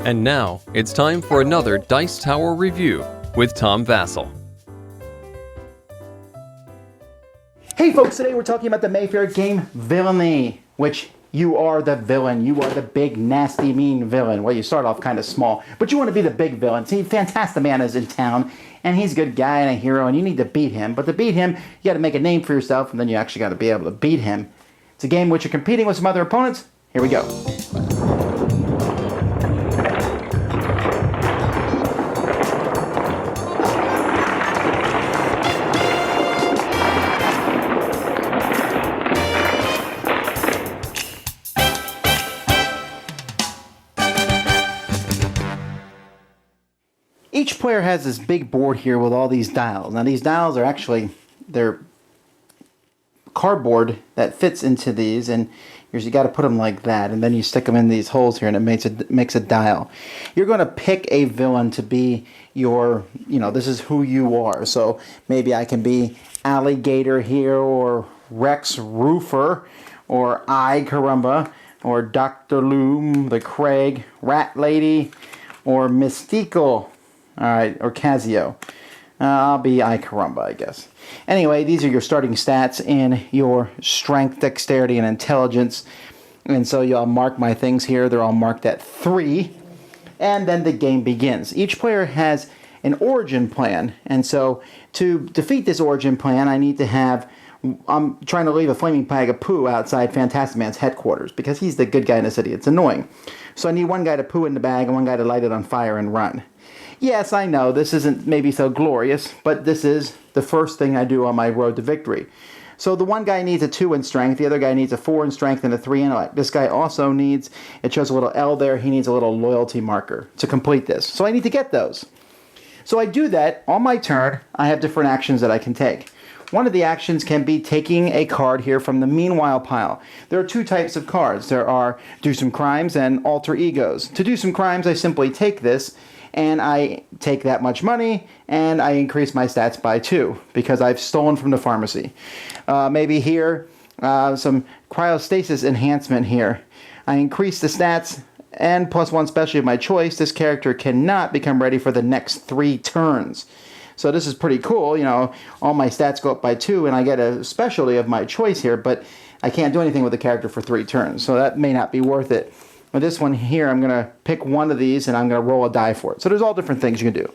And now, it's time for another Dice Tower review with Tom Vasel. Hey folks, today we're talking about the Mayfair game Villainy, which you are the villain. You are the big, nasty, mean villain. Well, you start off kind of small, but you want to be the big villain. See, Fantastic Man is in town, and he's a good guy and a hero, and you need to beat him. But to beat him, you got to make a name for yourself, and then you actually got to be able to beat him. It's a game in which you're competing with some other opponents. Here we go. Each player has this big board here with all these dials. Now these dials are actually, they're cardboard that fits into these, and you got to put them like that, and then you stick them in these holes here and it makes a dial. You're going to pick a villain to be your, this is who you are. So maybe I can be Alligator here, or Rex Roofer, or I Carumba, or Dr. Loom, the Craig, Rat Lady, or Mystical. Alright, or Casio. I'll be I Carumba, I guess. Anyway, these are your starting stats in your strength, dexterity, and intelligence. And so y'all mark my things here. They're all marked at 3. And then the game begins. Each player has an origin plan. And so to defeat this origin plan, I need to have... I'm trying to leave a flaming bag of poo outside Fantastic Man's headquarters because he's the good guy in the city. It's annoying. So I need one guy to poo in the bag and one guy to light it on fire and run. Yes, I know, this isn't maybe so glorious, but this is the first thing I do on my road to victory. So the one guy needs a 2 in strength, the other guy needs a 4 in strength and a 3 in intellect. This guy also needs, it shows a little L there, he needs a little loyalty marker to complete this. So I need to get those. So I do that on my turn. I have different actions that I can take. One of the actions can be taking a card here from the Meanwhile pile. There are 2 types of cards. There are Do Some Crimes and Alter Egos. To do some crimes, I simply take this, and I take that much money, and I increase my stats by 2, because I've stolen from the pharmacy. Maybe here, some cryostasis enhancement here. I increase the stats, and +1 specialty of my choice. This character cannot become ready for the next 3 turns. So this is pretty cool, all my stats go up by 2, and I get a specialty of my choice here, but I can't do anything with the character for 3 turns, so that may not be worth it. With this one here, I'm going to pick one of these and I'm going to roll a die for it. So there's all different things you can do.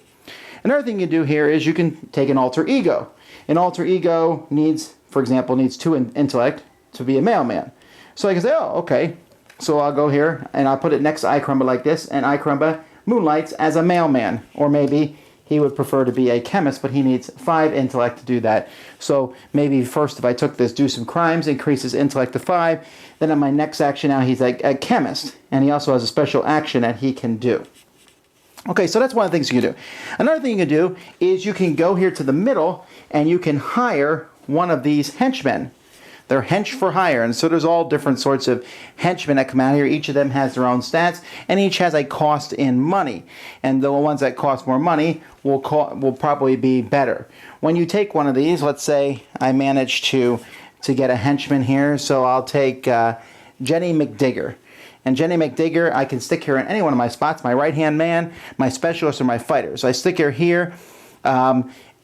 Another thing you can do here is you can take an alter ego. An alter ego needs, for example, 2 in intellect to be a mailman. So I can say, oh, okay. So I'll go here and I'll put it next to I Carumba like this, and I Carumba moonlights as a mailman. Or maybe he would prefer to be a chemist, but he needs 5 intellect to do that. So maybe first, if I took this Do Some Crimes, increases intellect to 5. Then on my next action now, he's a chemist. And he also has a special action that he can do. Okay, so that's one of the things you can do. Another thing you can do is you can go here to the middle and you can hire one of these henchmen. They're hench for hire, and so there's all different sorts of henchmen that come out here. Each of them has their own stats, and each has a cost in money. And the ones that cost more money will probably be better. When you take one of these, let's say I manage to get a henchman here, so I'll take Jenny McDigger. And Jenny McDigger, I can stick her in any one of my spots, my right-hand man, my specialist, or my fighter. So I stick her here.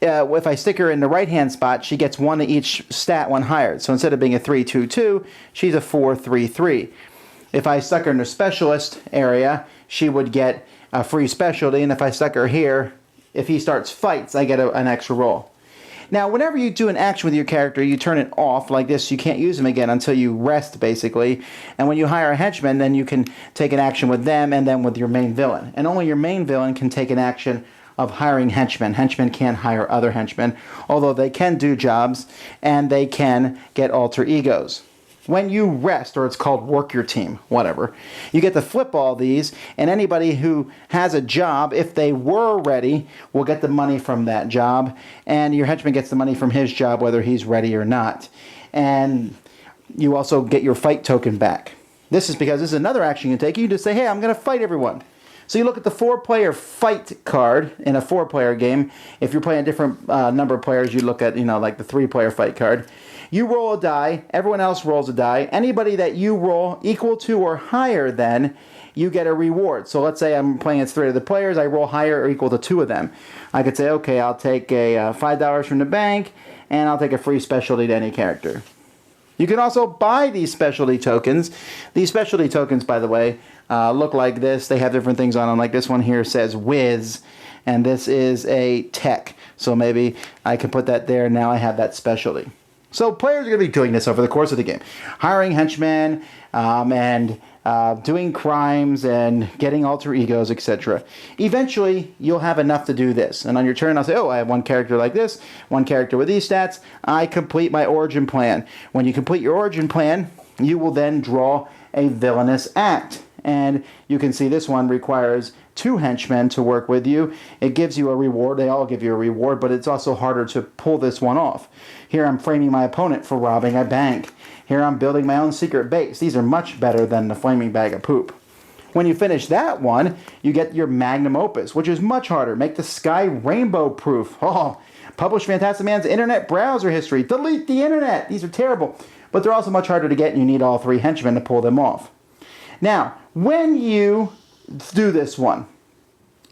If I stick her in the right-hand spot, she gets 1 to each stat when hired. So instead of being a 3-2-2, she's a 4-3-3. If I stuck her in the specialist area, she would get a free specialty. And if I stuck her here, if he starts fights, I get an extra roll. Now, whenever you do an action with your character, you turn it off like this. You can't use them again until you rest, basically. And when you hire a henchman, then you can take an action with them and then with your main villain. And only your main villain can take an action of hiring henchmen. Henchmen can't hire other henchmen, although they can do jobs and they can get alter egos. When you rest, or it's called work your team, whatever, you get to flip all these, and anybody who has a job, if they were ready, will get the money from that job, and your henchman gets the money from his job whether he's ready or not. And you also get your fight token back. This is because this is another action you can take. You can just say, hey, I'm going to fight everyone. So you look at the 4-player fight card in a 4-player game. If you're playing a different number of players, you look at, like the 3-player fight card. You roll a die. Everyone else rolls a die. Anybody that you roll equal to or higher than you get a reward. So let's say I'm playing as 3 other players. I roll higher or equal to 2 of them. I could say, okay, I'll take a $5 from the bank, and I'll take a free specialty to any character. You can also buy these specialty tokens. These specialty tokens, by the way, look like this. They have different things on them. Like this one here says Wiz, and this is a tech. So maybe I can put that there. Now I have that specialty. So players are going to be doing this over the course of the game. Hiring henchmen and doing crimes and getting alter egos, etc. Eventually, you'll have enough to do this. And on your turn, I'll say, oh, I have one character like this, one character with these stats. I complete my origin plan. When you complete your origin plan, you will then draw a villainous act. And you can see this one requires 2 henchmen to work with you. It gives you a reward. They all give you a reward, but it's also harder to pull this one off. Here I'm framing my opponent for robbing a bank. Here I'm building my own secret base. These are much better than the flaming bag of poop. When you finish that one, you get your magnum opus, which is much harder. Make the sky rainbow proof. Oh, publish Fantastic Man's internet browser history. Delete the internet. These are terrible. But they're also much harder to get, and you need all 3 henchmen to pull them off. Now, when you do this one,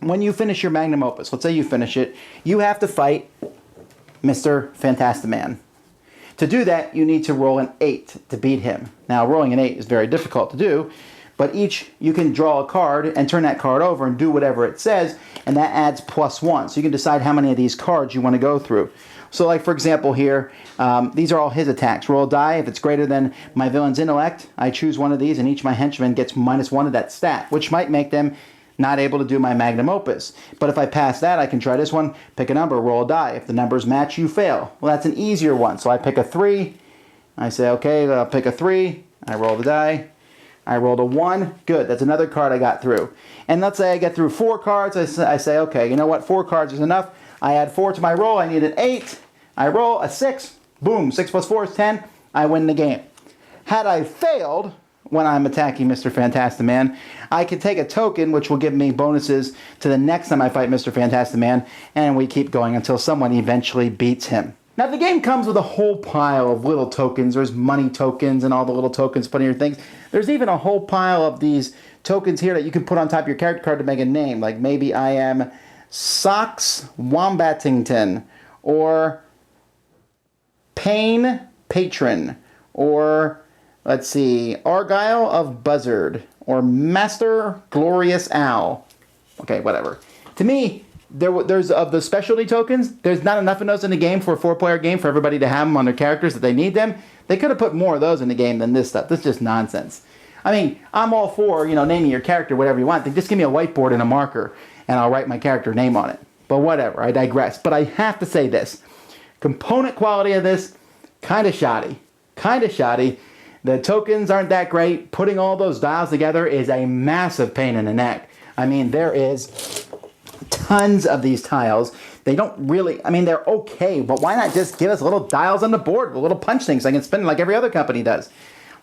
when you finish your magnum opus, let's say you finish it, you have to fight Mr. Fantastic Man. To do that, you need to roll an 8 to beat him. Now, rolling an 8 is very difficult to do, but you can draw a card and turn that card over and do whatever it says, and that adds +1. So you can decide how many of these cards you want to go through. So like, for example, here, these are all his attacks. Roll a die. If it's greater than my villain's intellect, I choose one of these, and each of my henchmen gets -1 of that stat, which might make them not able to do my magnum opus. But if I pass that, I can try this one, pick a number, roll a die. If the numbers match, you fail. Well, that's an easier one. So I pick a 3. I say, okay, I'll pick a 3. I roll the die. I rolled a 1. Good, that's another card I got through. And let's say I get through 4 cards. I say, okay, you know what, 4 cards is enough. I add 4 to my roll. I need an 8. I roll a 6. Boom, 6 plus 4 is 10. I win the game. Had I failed when I'm attacking Mr. Fantastic Man, I can take a token which will give me bonuses to the next time I fight Mr. Fantastic Man, and we keep going until someone eventually beats him. Now, the game comes with a whole pile of little tokens. There's money tokens and all the little tokens put in your things. There's even a whole pile of these tokens here that you can put on top of your character card to make a name. Like maybe I am Socks Wombatington, or Payne Patron, or let's see, Argyle of Buzzard, or Master Glorious Owl. Okay, whatever. To me, there's of the specialty tokens, there's not enough of those in the game for a 4-player game for everybody to have them on their characters that they need them. They could have put more of those in the game than this stuff. This is just nonsense. I mean, I'm all for, naming your character whatever you want. Just give me a whiteboard and a marker, and I'll write my character name on it. But whatever, I digress. But I have to say this. Component quality of this, kind of shoddy. Kind of shoddy. The tokens aren't that great. Putting all those dials together is a massive pain in the neck. I mean, there is tons of these tiles. They don't really, they're okay, but why not just give us little dials on the board, little punch things I can spin like every other company does?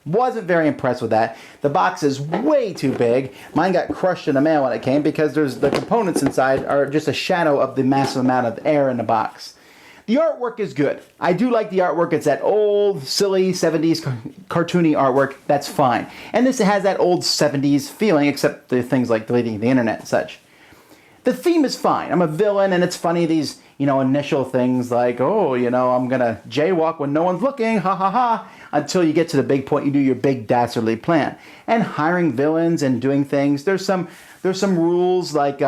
Wasn't very impressed with that. The box is way too big. Mine got crushed in the mail when it came because the components inside are just a shadow of the massive amount of air in the box. The artwork is good. I do like the artwork. It's that old, silly 70s cartoony artwork. That's fine. And this has that old 70s feeling, except the things like deleting the internet and such. The theme is fine. I'm a villain, and it's funny, these, initial things like, oh, I'm going to jaywalk when no one's looking, ha ha ha, until you get to the big point, you do your big dastardly plan. And hiring villains and doing things, there's some rules, like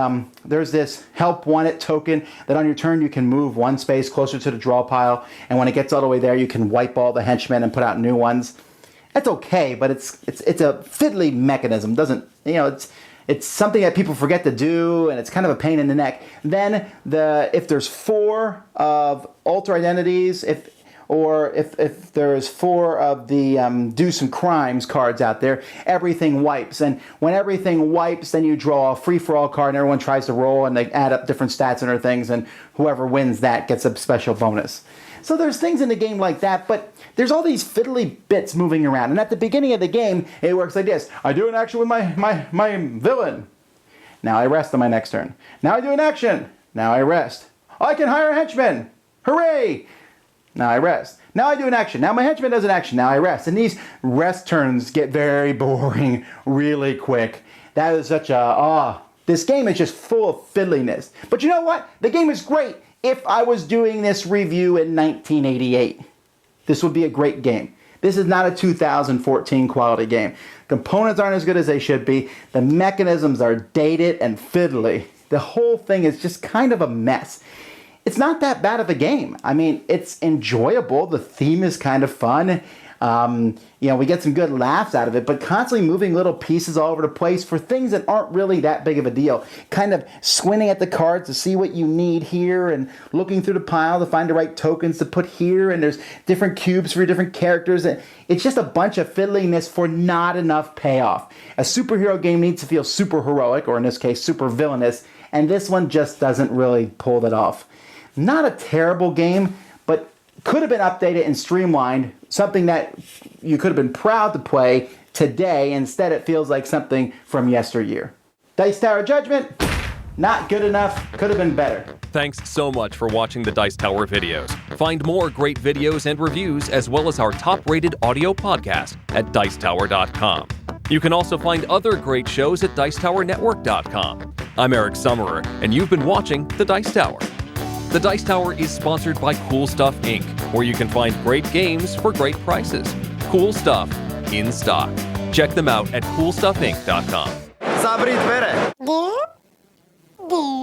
there's this help wanted token that on your turn you can move 1 space closer to the draw pile, and when it gets all the way there, you can wipe all the henchmen and put out new ones. That's okay, but it's a fiddly mechanism. It's something that people forget to do, and it's kind of a pain in the neck. Then if there's 4 of alter identities, if there's 4 of the do some crimes cards out there, everything wipes. And when everything wipes, then you draw a free-for-all card, and everyone tries to roll, and they add up different stats and other things, and whoever wins that gets a special bonus. So there's things in the game like that, but there's all these fiddly bits moving around. And at the beginning of the game, it works like this. I do an action with my villain. Now I rest on my next turn. Now I do an action. Now I rest. I can hire a henchman. Hooray! Now I rest. Now I do an action. Now my henchman does an action. Now I rest. And these rest turns get very boring really quick. That is such a, this game is just full of fiddliness. But you know what? The game is great. If I was doing this review in 1988, this would be a great game. This is not a 2014 quality game. Components aren't as good as they should be. The mechanisms are dated and fiddly. The whole thing is just kind of a mess. It's not that bad of a game. I mean, it's enjoyable. The theme is kind of fun. We get some good laughs out of it, but constantly moving little pieces all over the place for things that aren't really that big of a deal. Kind of squinting at the cards to see what you need here and looking through the pile to find the right tokens to put here, and there's different cubes for different characters. It's just a bunch of fiddliness for not enough payoff. A superhero game needs to feel super heroic, or in this case, super villainous, and this one just doesn't really pull that off. Not a terrible game, but could have been updated and streamlined, something that you could have been proud to play today. Instead, it feels like something from yesteryear. Dice Tower Judgment, not good enough, could have been better. Thanks so much for watching the Dice Tower videos. Find more great videos and reviews, as well as our top-rated audio podcast at Dicetower.com. You can also find other great shows at DicetowerNetwork.com. I'm Eric Summerer, and you've been watching The Dice Tower. The Dice Tower is sponsored by Cool Stuff Inc., where you can find great games for great prices. Cool stuff in stock. Check them out at CoolStuffInc.com. Sabri dvere. Где?